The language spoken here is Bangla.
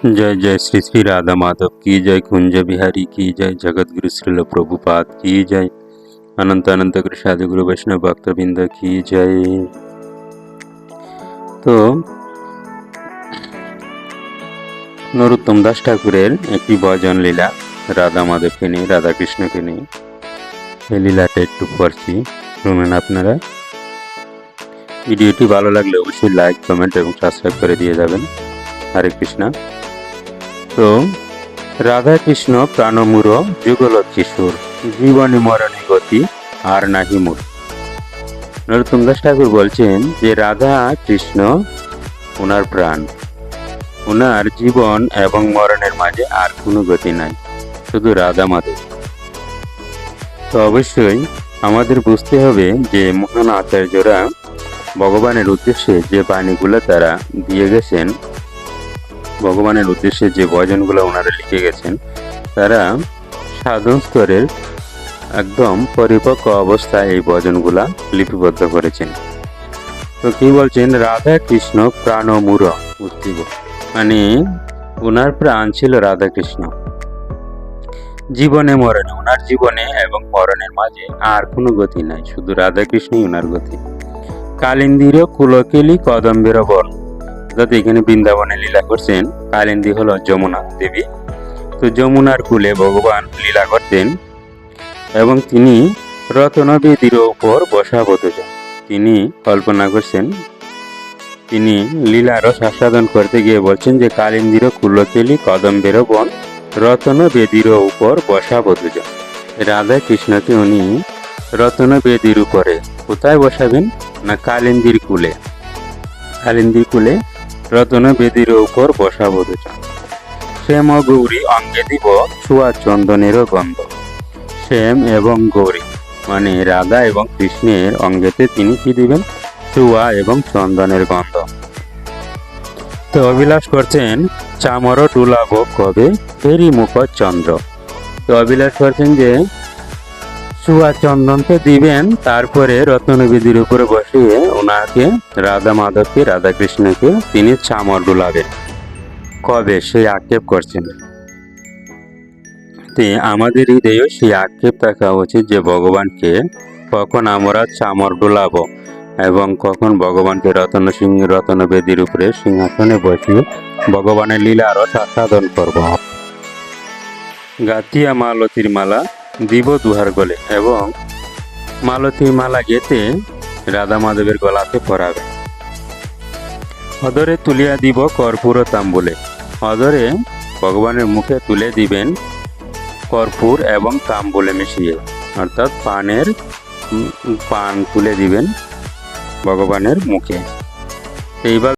जय जय श्री श्री राधा माधव की जय, कुंज बिहारी की जय, जगत गुरु श्रील प्रभुपाद की जय, अनंत अनंत कृष्णादि गुरु वैष्णव भक्तबिंद की जय। तो नरोत्तम दास ठाकुरेर एक भजन लीला राधा माधव के नहीं, राधा कृष्ण के नहीं, এই লীলাটা একটু পড়ছি, শুনুন আপনারা। ভিডিওটি ভালো লাগলে অবশ্যই লাইক, কমেন্ট এবং সাবস্ক্রাইব করে দিয়ে যাবেন। হরে কৃষ্ণ। তো রাধা কৃষ্ণ প্রাণমূর যুগল কিশোর, জীবনে মরণে গতি আর নাহি মোর। নরোত্তম দাস ঠাকুর বলছেন যে রাধা কৃষ্ণ ওনার প্রাণ, ওনার জীবন এবং মরণের মাঝে আর কোনো গতি নাই, শুধু রাধা মাধব। তো অবশ্যই আমাদের বুঝতে হবে যে মহান আচার্যরা ভগবানের উদ্দেশ্যে যে বাণীগুলো তারা দিয়ে গেছেন, ভগবানের উদ্দেশ্যে যে ভজনগুলো ওনারা লিখে গেছেন, তারা সাধন স্তরের একদম পরিপক্ক অবস্থায় এই ভজনগুলা লিপিবদ্ধ করেছেন। তো কি বলছেন, রাধা কৃষ্ণ প্রাণমূর উত্তীব, মানে ওনার প্রাণ ছিল রাধা কৃষ্ণ, জীবনে মরণে, ওনার জীবনে এবং মরণের মাঝে আর কোনো গতি নাই, শুধু রাধা কৃষ্ণই ওনার গতি। কালিন্দীর কুলকেলি কদম্বের বন, অর্থাৎ এখানে বৃন্দাবনে লীলা করছেন। কালিন্দী হলো যমুনা দেবী, তো যমুনার কুলে ভগবান লীলা করতেন এবং তিনি রত্নবেদীর উপর বসা বধূজন। তিনি কল্পনা করছেন, তিনি লীলার আস্বাদন করতে গিয়ে বলছেন যে কালিন্দীর কুলকেলি কদম্বের বন, রত্নবেদীর উপর বসা বধূজন। রাধা কৃষ্ণকে উনি রত্নবেদীর উপরে কোথায় বসাবেন না, কালিন্দীর কুলে, কালিন্দীর কুলে রত্নবেদীর উপর বসা বধূজন। শ্যাম গৌরী অঙ্গে দিব ছোঁয়া চন্দনের গন্ধ। শ্যাম এবং গৌরী মানে রাধা এবং কৃষ্ণের অঙ্গেতে তিনি কি দিবেন, ছোঁয়া এবং চন্দনের গন্ধ। তো অভিলাষ করছেন চামর ডুলাব কবে ফেরি মুখ চন্দ্র। তো অভিলাষ করছেন যে ছোঁয়া চন্দন তো দিবেন, তারপরে রত্নবেদীর উপরে বসিয়ে ওনাকে, রাধা মাধবকে, রাধা কৃষ্ণকে তিনি চামর ডুলাবেন কবে, সেই আক্ষেপ করছেন। তো আমাদের হৃদয়েও সেই আক্ষেপ থাকা উচিত যে ভগবানকে কখন আমরা চামর ডোলাবো এবং কখন ভগবানকে রত্নবেদীর উপরে সিংহাসনে বসিয়ে ভগবানের লীলা আরো আস্বাদন করব। গাতিয়া মালতীর মালা দিব দুহার গলে, এবং মালতীর মালা গেতে রাধা মাধবের গলাতে পরাবে। অদরে তুলিয়া দিব কর্পূর তাম্বুলে, অদরে ভগবানের মুখে তুলে দিবেন কর্পূর এবং তাম্বুলে মিশিয়ে, অর্থাৎ পান তুলে দিবেন ভগবানের মুখে। এইভাবে